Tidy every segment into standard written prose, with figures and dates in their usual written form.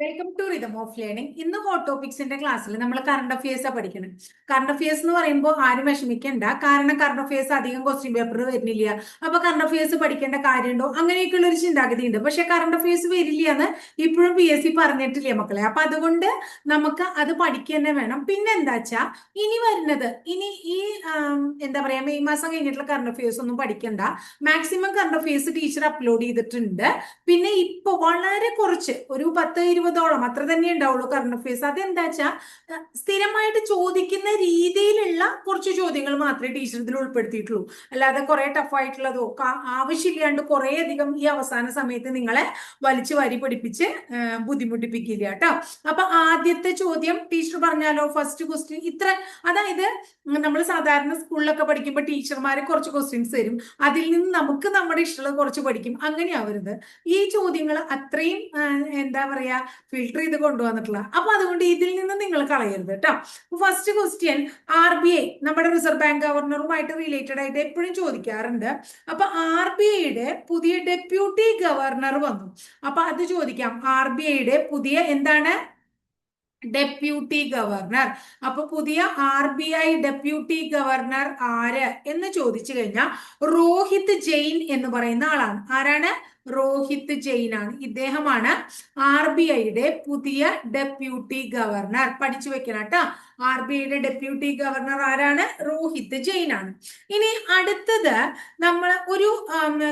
Welcome to rhythm of learning. ഇന്ന് hot ടോപ്പിക്സിന്റെ ക്ലാസ്സിൽ നമ്മൾ കറണ്ട് അഫയേഴ്സാ പഠിക്കണം. കറണ്ട് അഫയേഴ്സ് എന്ന് പറയുമ്പോൾ ആരും വിഷമിക്കണ്ട, കാരണം കറണ്ട് അഫയേഴ്സ് അധികം ക്വസ്റ്റ്യൻ പേപ്പർ വരുന്നില്ല. അപ്പൊ കറണ്ട് അഫയേഴ്സ് പഠിക്കേണ്ട കാര്യമുണ്ടോ അങ്ങനെയൊക്കെയുള്ള ഒരു ചിന്താഗതി ഉണ്ട്. പക്ഷെ കറണ്ട് അഫയേഴ്സ് വരില്ല എന്ന് ഇപ്പോഴും PSC പറഞ്ഞിട്ടില്ലേ മക്കളെ. അപ്പൊ അതുകൊണ്ട് നമുക്ക് അത് പഠിക്കുക തന്നെ വേണം. പിന്നെ എന്താ വെച്ചാ ഇനി വരുന്നത് ഈ എന്താ പറയാ മെയ് മാസം കഴിഞ്ഞിട്ടുള്ള കറണ്ട് അഫയേഴ്സ് ഒന്നും പഠിക്കണ്ട. Maximum current affairs teacher upload ചെയ്തിട്ടുണ്ട്. പിന്നെ ഇപ്പൊ വളരെ കുറച്ച് ഒരു 10-20ഓളം അത്ര തന്നെ ഉണ്ടാവുള്ളൂ കറണ്ട് അഫയേഴ്സ്. അതെന്താ വെച്ചാൽ സ്ഥിരമായിട്ട് ചോദിക്കുന്ന രീതിയിലുള്ള കുറച്ച് ചോദ്യങ്ങൾ മാത്രമേ ടീച്ചർ ഇതിൽ ഉൾപ്പെടുത്തിയിട്ടുള്ളൂ. അല്ലാതെ കുറെ ടഫായിട്ടുള്ളതോ ആവശ്യമില്ലാണ്ട് കുറെ അധികം ഈ അവസാന സമയത്ത് നിങ്ങളെ വലിച്ചു വാരി പഠിപ്പിച്ച് ബുദ്ധിമുട്ടിപ്പിക്കില്ല കേട്ടോ. അപ്പൊ ആദ്യത്തെ ചോദ്യം ടീച്ചർ പറഞ്ഞാലോ, ഫസ്റ്റ് ക്വസ്റ്റ്യൻ ഇത്ര. അതായത് നമ്മൾ സാധാരണ സ്കൂളിലൊക്കെ പഠിക്കുമ്പോൾ ടീച്ചർമാർ കുറച്ച് ക്വസ്റ്റ്യൻസ് തരും, അതിൽ നിന്ന് നമുക്ക് നമ്മുടെ ഇഷ്ടമുള്ള കുറച്ച് പഠിക്കും. അങ്ങനെയാവരുത്. ഈ ചോദ്യങ്ങൾ അത്രയും എന്താ പറയാ ഫിൽട്ടർ ചെയ്ത് കൊണ്ടുവന്നിട്ടുള്ള. അപ്പൊ അതുകൊണ്ട് ഇതിൽ നിന്ന് നിങ്ങൾ കളയരുത് കേട്ടോ. ഫസ്റ്റ് ക്വസ്റ്റ്യൻ, RBI നമ്മുടെ റിസർവ് ബാങ്ക് ഗവർണറുമായിട്ട് റിലേറ്റഡ് ആയിട്ട് എപ്പോഴും ചോദിക്കാറുണ്ട്. അപ്പൊ RBIയുടെ പുതിയ ഡെപ്യൂട്ടി ഗവർണർ വന്നു. അപ്പൊ അത് ചോദിക്കാം. RBIയുടെ പുതിയ എന്താണ്? Deputy governor. അപ്പൊ പുതിയ RBI ഡെപ്യൂട്ടി ഗവർണർ ആര് എന്ന് ചോദിച്ചു കഴിഞ്ഞാൽ രോഹിത് ജെയിൻ എന്ന് പറയുന്ന ആളാണ്. ആരാണ്? രോഹിത് ജെയിൻ ആണ്. ഇദ്ദേഹമാണ് RBIയുടെ പുതിയ ഡെപ്യൂട്ടി ഗവർണർ. പഠിച്ചു വെക്കണം കേട്ടോ. RBIയുടെ ഡെപ്യൂട്ടി ഗവർണർ ആരാണ്? രോഹിത് ജെയിൻ ആണ്. ഇനി അടുത്തത് നമ്മൾ ഒരു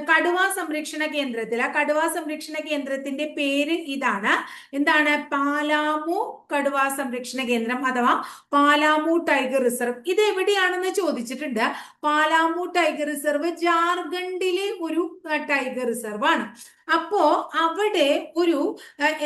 കടുവാ സംരക്ഷണ കേന്ദ്രത്തിൽ, ആ കടുവാ സംരക്ഷണ കേന്ദ്രത്തിന്റെ പേര് ഇതാണ്. എന്താണ്? പാലാമു കടുവാ സംരക്ഷണ കേന്ദ്രം അഥവാ പാലാമു ടൈഗർ റിസർവ്. ഇത് എവിടെയാണെന്ന് ചോദിച്ചിട്ടുണ്ട്. പാലാമു ടൈഗർ റിസർവ് ജാർഖണ്ഡിലെ ഒരു ടൈഗർ റിസർവ് ആണ്. അപ്പോ അവിടെ ഒരു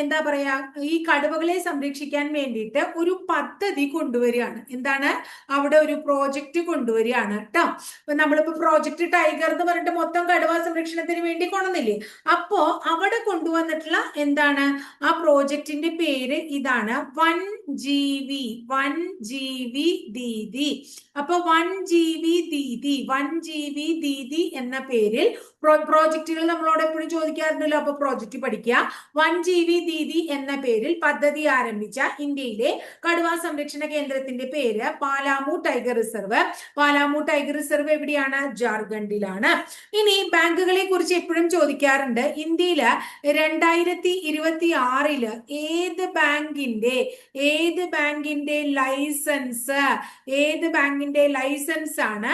എന്താ പറയാ ഈ കടുവകളെ സംരക്ഷിക്കാൻ വേണ്ടിയിട്ട് ഒരു പദ്ധതി കൊണ്ടുവരികയാണ്. എന്താണ്? അവിടെ ഒരു പ്രോജക്റ്റ് കൊണ്ടുവരികയാണ് കേട്ടോ. അപ്പൊ നമ്മളിപ്പോ പ്രോജക്റ്റ് ടൈഗർ എന്ന് പറഞ്ഞിട്ട് മൊത്തം കടുവ സംരക്ഷണത്തിന് വേണ്ടി കൊണ്ടുവന്നില്ലേ. അപ്പോ അവിടെ കൊണ്ടുവന്നിട്ടുള്ള എന്താണ് ആ പ്രോജക്റ്റിന്റെ പേര് ഇതാണ്, 1GB ദീദി. അപ്പൊ 1GB ദീദി എന്ന പേരിൽ പ്രോജക്റ്റുകൾ നമ്മളോട് എപ്പോഴും ചോദിക്കാറുണ്ടല്ലോ. അപ്പൊ പ്രോജക്റ്റ് പഠിക്കുക. 1GB ദീദി എന്ന പേരിൽ പദ്ധതി ആരംഭിച്ച ഇന്ത്യയിലെ കടുവാ സംരക്ഷണ കേന്ദ്രത്തിന്റെ പേര് Palamu tiger reserve. Palamu tiger reserve എവിടെയാണ്? ജാർഖണ്ഡിലാണ്. ഇനി ബാങ്കുകളെ കുറിച്ച് എപ്പോഴും ചോദിക്കാറുണ്ട്. ഇന്ത്യയില് 2026 ഏത് ബാങ്കിന്റെ ലൈസൻസ് ആണ്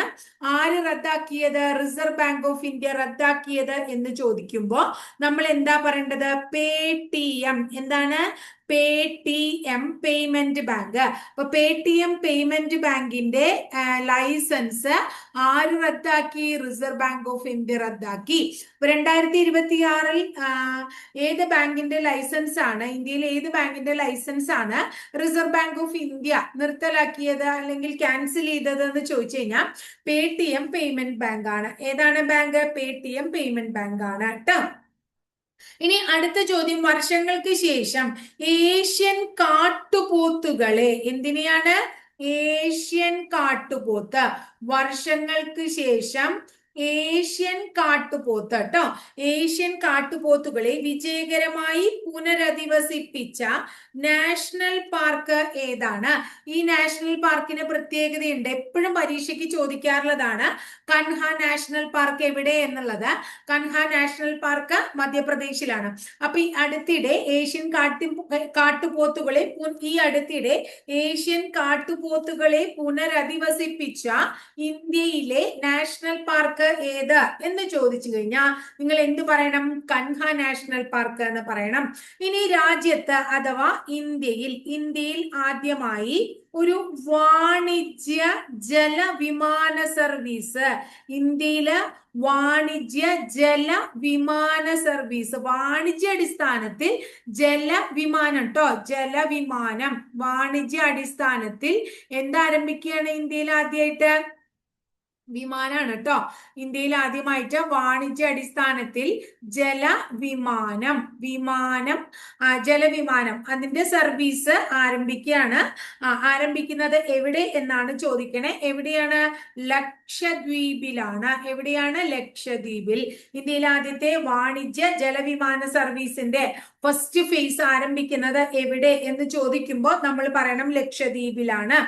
ആര് റദ്ദാക്കിയത്? റിസർവ് ബാങ്ക് ഓഫ് ഇന്ത്യ റദ്ദാക്കിയത് എന്ന് ചോദിക്കുമ്പോൾ നമ്മൾ എന്താ പറയേണ്ടത്? പേടിഎം. എന്താണ്? Paytm payment bank. അപ്പൊ പേടിഎം പേയ്മെന്റ് ബാങ്കിന്റെ ലൈസൻസ് ആര് റദ്ദാക്കി? റിസർവ് ബാങ്ക് ഓഫ് ഇന്ത്യ റദ്ദാക്കി. 2026 ഏത് ബാങ്കിന്റെ ലൈസൻസ് ആണ്, ഇന്ത്യയിലെ ഏത് ബാങ്കിന്റെ ലൈസൻസ് ആണ് റിസർവ് ബാങ്ക് ഓഫ് ഇന്ത്യ നിർത്തലാക്കിയത് അല്ലെങ്കിൽ ക്യാൻസൽ ചെയ്തത് എന്ന് ചോദിച്ചു കഴിഞ്ഞാൽ പേടിഎം പേയ്മെന്റ് ബാങ്ക് ആണ്. ഏതാണ് ബാങ്ക്? പേടിഎം പേയ്മെന്റ് ബാങ്ക് ആണ് കേട്ടോ. ഇനി അടുത്ത ചോദ്യം, വർഷങ്ങൾക്ക് ശേഷം ഏഷ്യൻ കാട്ടുപോത്തുകളെ, എന്തിനെയാണ്? ഏഷ്യൻ കാട്ടുപോത്ത്. വർഷങ്ങൾക്ക് ശേഷം ഏഷ്യൻ കാട്ടുപോത്ത് കേട്ടോ. ഏഷ്യൻ കാട്ടുപോത്തുകളെ വിജയകരമായി പുനരധിവസിപ്പിച്ച നാഷണൽ പാർക്ക് ഏതാണ്? ഈ നാഷണൽ പാർക്കിന് പ്രത്യേകതയുണ്ട്, എപ്പോഴും പരീക്ഷയ്ക്ക് ചോദിക്കാറുള്ളതാണ്. കൻഹ നാഷണൽ പാർക്ക് എവിടെ എന്നുള്ളത്. കൻഹ നാഷണൽ പാർക്ക് മധ്യപ്രദേശിലാണ്. അപ്പൊ ഈ അടുത്തിടെ ഏഷ്യൻ കാട്ടുപോത്തുകളെ പുനരധിവസിപ്പിച്ച ഇന്ത്യയിലെ നാഷണൽ പാർക്ക് ഏത് എന്ന് ചോദിച്ചു കഴിഞ്ഞാൽ നിങ്ങൾ എന്ത് പറയണം? കൻഹ നാഷണൽ പാർക്ക് എന്ന് പറയണം. ഇനി രാജ്യത്ത് അഥവാ ഇന്ത്യയിൽ ആദ്യമായി ഒരു വാണിജ്യ ജലവിമാന സർവീസ്, ഇന്ത്യയില് വാണിജ്യ ജലവിമാന സർവീസ്, വാണിജ്യ അടിസ്ഥാനത്തിൽ ജലവിമാനം കേട്ടോ, ജലവിമാനം വാണിജ്യ അടിസ്ഥാനത്തിൽ എന്താരംഭിക്കുകയാണ് ഇന്ത്യയിൽ ആദ്യമായിട്ട്? വിമാനാണ് കേട്ടോ. ഇന്ത്യയിൽ ആദ്യമായിട്ട് വാണിജ്യ അടിസ്ഥാനത്തിൽ ജലവിമാനം ജലവിമാനം അതിന്റെ സർവീസ് ആരംഭിക്കുകയാണ്. ആരംഭിക്കുന്നത് എവിടെ എന്നാണ് ചോദിക്കണേ. എവിടെയാണ്? ലക്ഷദ്വീപിലാണ്. എവിടെയാണ്? ലക്ഷദ്വീപിൽ. ഇന്ത്യയിൽ ആദ്യത്തെ വാണിജ്യ ജലവിമാന സർവീസിന്റെ ഫസ്റ്റ് ഫേസ് ആരംഭിക്കുന്നത് എവിടെ എന്ന് ചോദിക്കുമ്പോൾ നമ്മൾ പറയണം ലക്ഷദ്വീപിലാണ്.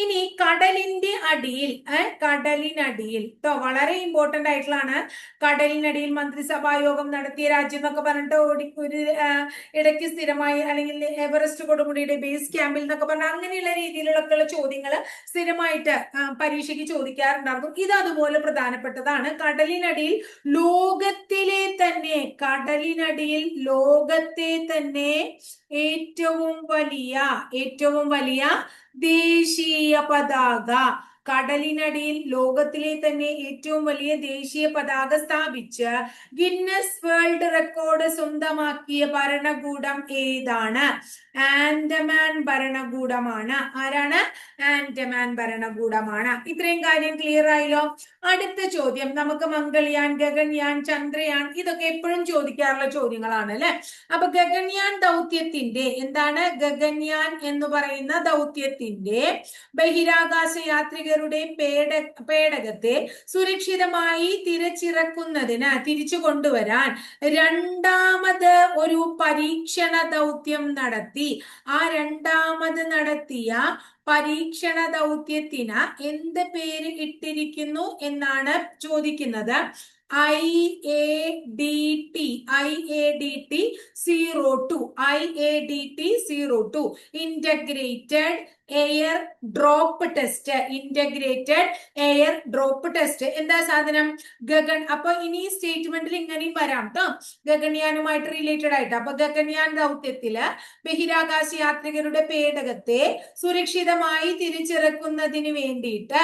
ഇനി കടലിന്റെ അടിയിൽ ട്ടോ വളരെ ഇമ്പോർട്ടന്റ് ആയിട്ടുള്ളതാണ്. കടലിനടിയിൽ മന്ത്രിസഭാ യോഗം നടത്തിയ രാജ്യം എന്നൊക്കെ പറഞ്ഞിട്ട് ഒരു ഇടയ്ക്ക് സ്ഥിരമായി, അല്ലെങ്കിൽ എവറസ്റ്റ് കൊടുമുടിയുടെ ബേസ് ക്യാമ്പിൽ എന്നൊക്കെ പറഞ്ഞാൽ അങ്ങനെയുള്ള രീതിയിലുള്ള ചോദ്യങ്ങൾ സ്ഥിരമായിട്ട് പരീക്ഷയ്ക്ക് ചോദിക്കാറുണ്ടാകും. ഇത് അതുപോലെ പ്രധാനപ്പെട്ടതാണ്. കടലിനടിയിൽ ലോകത്തിലെ തന്നെ ഏറ്റവും വലിയ ദേശീയ പതാക, കടലിനടിയിൽ ലോകത്തിലെ തന്നെ ഏറ്റവും വലിയ ദേശീയ പതാക സ്ഥാപിച്ച് ഗിന്നസ് വേൾഡ് റെക്കോർഡ് സ്വന്തമാക്കിയ ഭരണകൂടം ഏതാണ്? ആൻഡമാൻ ഭരണകൂടമാണ്. ആരാണ്? ആൻഡമാൻ ഭരണകൂടമാണ്. ഇത്രയും കാര്യം ക്ലിയർ ആയല്ലോ. അടുത്ത ചോദ്യം നമുക്ക് മംഗൾയാൻ, ഗഗൻയാൻ, ചന്ദ്രയാൻ ഇതൊക്കെ എപ്പോഴും ചോദിക്കാറുള്ള ചോദ്യങ്ങളാണ് അല്ലെ. അപ്പൊ ഗഗൻയാൻ ദൗത്യത്തിന്റെ എന്താണ്? ഗഗൻയാൻ എന്ന് പറയുന്ന ദൗത്യത്തിന്റെ ബഹിരാകാശ യാത്രികരുടെ പേടകത്തെ സുരക്ഷിതമായി തിരിച്ചു കൊണ്ടുവരാൻ രണ്ടാമത് ഒരു പരീക്ഷണ ദൗത്യം നടത്തി. ആ രണ്ടാമത് നടത്തിയ പരീക്ഷണ ദൗത്യത്തിന് എന്ത് പേര് ഇട്ടിരിക്കുന്നു എന്നാണ് ചോദിക്കുന്നത്. IADT-02 integrated air drop test. എന്താ സാധനം? ഗഗൻ. അപ്പൊ ഇനി സ്റ്റേറ്റ്മെന്റിൽ ഇങ്ങനെയും വരാം കേട്ടോ, ഗഗൻയാനുമായിട്ട് റിലേറ്റഡ് ആയിട്ട്. അപ്പൊ ഗഗൻയാൻ ദൗത്യത്തില് ബഹിരാകാശ യാത്രികരുടെ പേടകത്തെ സുരക്ഷിതമായി തിരിച്ചിറക്കുന്നതിന് വേണ്ടിയിട്ട്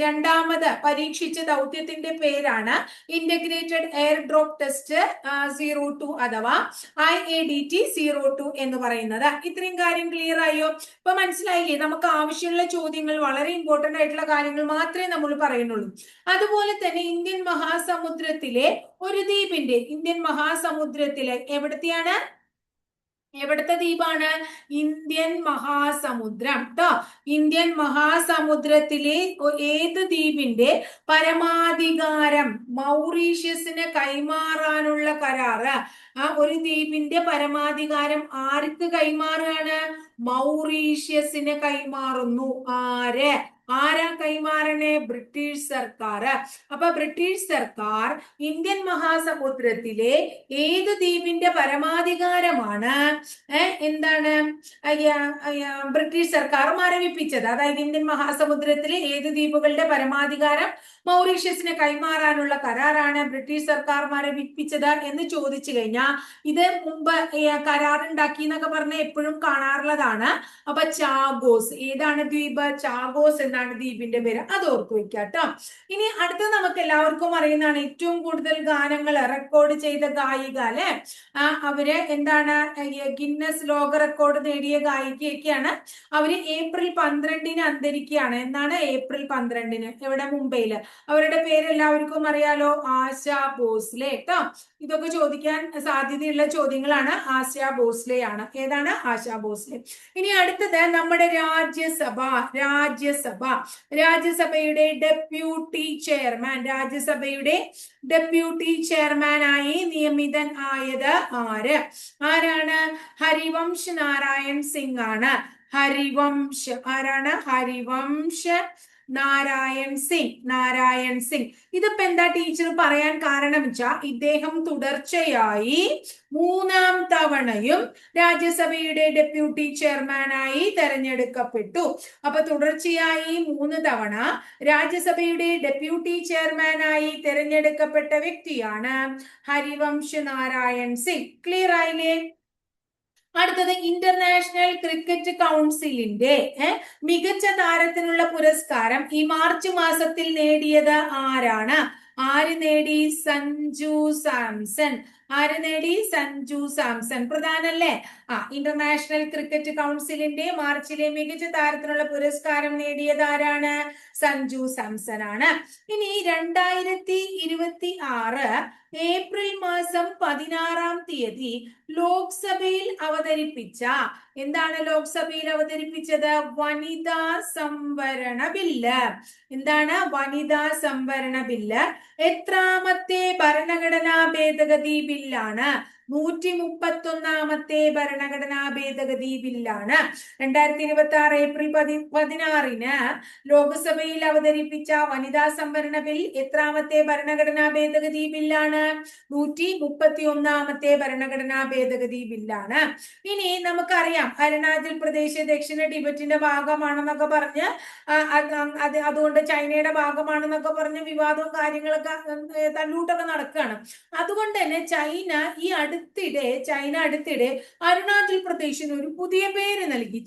രണ്ടാമത് പരീക്ഷിച്ച ദൗത്യത്തിന്റെ പേരാണ് ഇന്റഗ്രേറ്റഡ് എയർ ഡ്രോപ്പ് ടെസ്റ്റ് 02 അഥവാ IADT-02 എന്ന് പറയുന്നത്. ഇത്രയും കാര്യം ക്ലിയർ ആയോ? ഇപ്പൊ മനസ്സിലായില്ലേ? നമുക്ക് ആവശ്യമുള്ള ചോദ്യങ്ങൾ, വളരെ ഇമ്പോർട്ടന്റ് ആയിട്ടുള്ള കാര്യങ്ങൾ മാത്രമേ നമ്മൾ പറയുന്നുള്ളൂ. അതുപോലെ തന്നെ ഇന്ത്യൻ മഹാസമുദ്രത്തിലെ ഒരു ദ്വീപിന്റെ, എവിടത്തെ ദ്വീപാണ്? ഇന്ത്യൻ മഹാസമുദ്രം ട്ടോ. ഇന്ത്യൻ മഹാസമുദ്രത്തിലെ ഏത് ദ്വീപിന്റെ പരമാധികാരം മൗറീഷ്യസിന് കൈമാറാനുള്ള കരാറ്? ഒരു ദ്വീപിന്റെ പരമാധികാരം ആർക്ക് കൈമാറുകയാണ്? മൗറീഷ്യസിന് കൈമാറുന്നു. ആരാ കൈമാറണേ? ബ്രിട്ടീഷ് സർക്കാർ. അപ്പൊ ബ്രിട്ടീഷ് സർക്കാർ ഇന്ത്യൻ മഹാസമുദ്രത്തിലെ ഏത് ദ്വീപിന്റെ പരമാധികാരമാണ് എന്താണ് ബ്രിട്ടീഷ് സർക്കാർ മരവിപ്പിച്ചത്? അതായത് ഇന്ത്യൻ മഹാസമുദ്രത്തിലെ ഏത് ദ്വീപുകളുടെ പരമാധികാരം മൗറീഷ്യസിന് കൈമാറാനുള്ള കരാറാണ് ബ്രിട്ടീഷ് സർക്കാർ മരവിപ്പിച്ചത് എന്ന് ചോദിച്ചു കഴിഞ്ഞാൽ, ഇത് മുമ്പ് കരാറുണ്ടാക്കി എന്നൊക്കെ പറഞ്ഞ എപ്പോഴും കാണാറുള്ളതാണ്. അപ്പൊ ചാഗോസ്. ഏതാണ് ദ്വീപ്? ചാഗോസ് എന്നാണ് ദ്വീപിന്റെ പേര്. അത് ഓർത്തു വെക്കാട്ടോ. ഇനി അടുത്ത നമുക്ക് എല്ലാവർക്കും അറിയുന്നതാണ്, ഏറ്റവും കൂടുതൽ ഗാനങ്ങൾ റെക്കോർഡ് ചെയ്ത ഗായിക അല്ലെ. അവര് എന്താണ്? ഗിന്നസ് ലോക റെക്കോർഡ് നേടിയ ഗായികയൊക്കെയാണ്. അവര് ഏപ്രിൽ 12 അന്തരിക്കുകയാണ്. എന്നാണ്? ഏപ്രിൽ 12. എവിടെ? മുംബൈയില്. അവരുടെ പേര് എല്ലാവർക്കും അറിയാലോ, ആശാ ഭോസ്ലെ കേട്ടോ. ഇതൊക്കെ ചോദിക്കാൻ സാധ്യതയുള്ള ചോദ്യങ്ങളാണ്. ആശാ ഭോസ്ലെ ആണ്. ഏതാണ്? ആശാ ഭോസ്ലെ. ഇനി അടുത്തത് നമ്മുടെ രാജ്യസഭയുടെ ഡെപ്യൂട്ടി ചെയർമാനായി നിയമിതൻ ആയത് ആരാണ്? ഹരിവംശ് നാരായൺ സിംഗ് ആണ്. ആരാണ്? ഹരിവംശ് നാരായൺ സിംഗ്. ഇതിപ്പോ എന്താ ടീച്ചർ പറയാൻ കാരണം വെച്ചാൽ, ഇദ്ദേഹം തുടർച്ചയായി 3ാം തവണയും രാജ്യസഭയുടെ ഡെപ്യൂട്ടി ചെയർമാനായി തെരഞ്ഞെടുക്കപ്പെട്ടു. അപ്പൊ തുടർച്ചയായി 3 തവണ രാജ്യസഭയുടെ ഡെപ്യൂട്ടി ചെയർമാനായി തെരഞ്ഞെടുക്കപ്പെട്ട വ്യക്തിയാണ് ഹരിവംശ് നാരായൺ സിംഗ്. ക്ലിയർ ആയില്ലേ? അടുത്തത് ഇന്റർനാഷണൽ ക്രിക്കറ്റ് കൗൺസിലിന്റെ മികച്ച താരത്തിനുള്ള പുരസ്കാരം ഈ മാർച്ച് മാസത്തിൽ നേടിയത് ആരാണ്? ആര് നേടി? സഞ്ജു സാംസൺ. ആര് നേടി? സഞ്ജു സാംസൺ. പ്രധാനല്ലേ? ഇന്റർനാഷണൽ ക്രിക്കറ്റ് കൗൺസിലിന്റെ മാർച്ചിലെ മികച്ച താരത്തിനുള്ള പുരസ്കാരം നേടിയത് ആരാണ്? സഞ്ജു സാംസൺ ആണ്. ഇനി 2026 ഏപ്രിൽ മാസം 16-ാം തീയതി ലോക്സഭയിൽ അവതരിപ്പിച്ച, എന്താണ് ലോക്സഭയിൽ അവതരിപ്പിച്ചത്? വനിതാ സംവരണ ബില്ല്. എന്താണ്? വനിതാ സംവരണ ബില്ല് എത്രാമത്തെ ഭരണഘടനാ ഭേദഗതി ബില്ലാണ്? 131ാമത്തെ ഭരണഘടനാ ഭേദഗതി ബില്ലാണ്. 2026 ഏപ്രിൽ 16-ന് ലോക്സഭയിൽ അവതരിപ്പിച്ച വനിതാ സംവരണ ബിൽ എത്രാമത്തെ ഭരണഘടനാ ഭേദഗതി ബില്ലാണ്? 131ാമത്തെ ഭരണഘടനാ ഭേദഗതി ബില്ലാണ്. ഇനി നമുക്കറിയാം അരുണാചൽ പ്രദേശ് ദക്ഷിണ ടിബറ്റിന്റെ ഭാഗമാണെന്നൊക്കെ പറഞ്ഞ് അതുകൊണ്ട് ചൈനയുടെ ഭാഗമാണെന്നൊക്കെ പറഞ്ഞ് വിവാദവും കാര്യങ്ങളൊക്കെ തല്ലൂട്ടൊക്കെ നടക്കുകയാണ്. അതുകൊണ്ട് തന്നെ ചൈന അടുത്തിടെ അരുണാചൽ പ്രദേശിന് ഒരു പുതിയ പേര് നൽകി.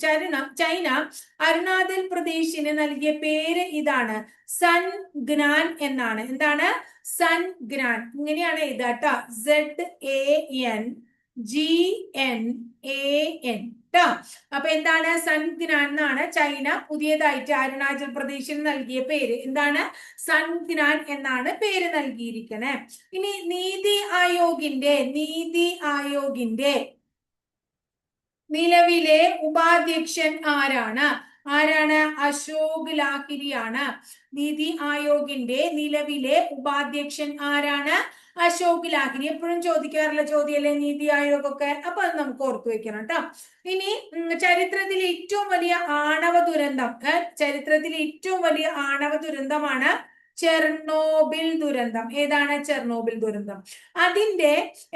ചൈന അരുണാചൽ പ്രദേശിന് നൽകിയ പേര് ഇതാണ്, സൻഗ്നാൻ എന്നാണ്. എന്താണ്? സൻഗ്നാൻ. ഇങ്ങനെയാണ് എഴുതാട്ടോ, ZANGNAN. അപ്പൊ എന്താണ്? സൻഗ്നാൻ എന്നാണ് ചൈന പുതിയതായിട്ട് അരുണാചൽ പ്രദേശിന് നൽകിയ പേര്. എന്താണ്? സൻഗ്നാൻ എന്നാണ് പേര് നൽകിയിരിക്കണേ. ഇനി നീതി ആയോഗിന്റെ നിലവിലെ ഉപാധ്യക്ഷൻ ആരാണ്? അശോക് ലാഹിരിയാണ്. നീതി ആയോഗിന്റെ നിലവിലെ ഉപാധ്യക്ഷൻ ആരാണ്? അശോക് ലാഹിരി. എപ്പോഴും ചോദിക്കാറുള്ള ചോദ്യമല്ലേ നീതി ആയോഗൊക്കെ, അപ്പൊ അത് നമുക്ക് ഓർത്തു വെക്കണം കേട്ടോ. ഇനി ചരിത്രത്തിലെ ഏറ്റവും വലിയ ആണവ ദുരന്തമാണ് ചെർണോബിൽ ദുരന്തം. ഏതാണ്? ചെർണോബിൽ ദുരന്തം. അതിന്റെ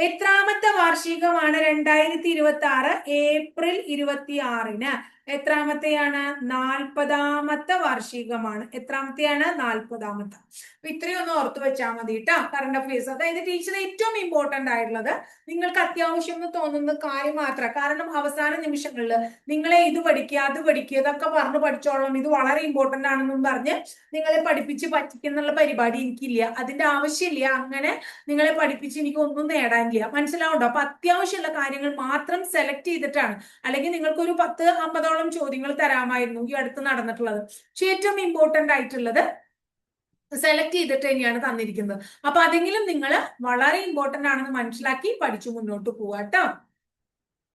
എത്രാമത്തെ വാർഷികമാണ്? 2026 ഏപ്രിൽ 26-ന്. എത്രാമത്തെയാണ്? 40ാമത്തെ വാർഷികമാണ്. എത്രാമത്തെയാണ്? 40ാമത്തെ. അപ്പൊ ഇത്രയും ഒന്ന് ഓർത്തു വെച്ചാൽ മതി കേട്ടോ, കറണ്ട് അഫയേഴ്സ്. അതായത് ടീച്ചർ ഏറ്റവും ഇമ്പോർട്ടന്റ് ആയിട്ടുള്ളത് നിങ്ങൾക്ക് അത്യാവശ്യം എന്ന് തോന്നുന്ന കാര്യം മാത്രം. കാരണം അവസാന നിമിഷങ്ങളിൽ നിങ്ങളെ ഇത് പഠിക്കുക അത് പഠിക്കുക ഇതൊക്കെ പറഞ്ഞ് പഠിച്ചോളണം, ഇത് വളരെ ഇമ്പോർട്ടന്റ് ആണെന്നും പറഞ്ഞ് നിങ്ങളെ പഠിപ്പിച്ച് പറ്റിക്കുന്നുള്ള പരിപാടി എനിക്കില്ല. അതിന്റെ ആവശ്യമില്ല. അങ്ങനെ നിങ്ങളെ പഠിപ്പിച്ച് എനിക്ക് ഒന്നും നേടാനില്ല. മനസ്സിലാവുണ്ടോ? അപ്പൊ അത്യാവശ്യമുള്ള കാര്യങ്ങൾ മാത്രം സെലക്ട് ചെയ്തിട്ടാണ്. അല്ലെങ്കിൽ നിങ്ങൾക്ക് ഒരു 10-50ഓളം ചോദ്യങ്ങൾ തരാമായിരുന്നു ഈ അടുത്ത് നടന്നിട്ടുള്ളത്. പക്ഷെ ഏറ്റവും ഇമ്പോർട്ടന്റ് ആയിട്ടുള്ളത് സെലക്ട് ചെയ്തിട്ട് തന്നെയാണ് തന്നിരിക്കുന്നത്. അപ്പൊ അതെങ്കിലും നിങ്ങൾ വളരെ ഇമ്പോർട്ടന്റ് ആണെന്ന് മനസ്സിലാക്കി പഠിച്ചു മുന്നോട്ട് പോവാട്ടോ.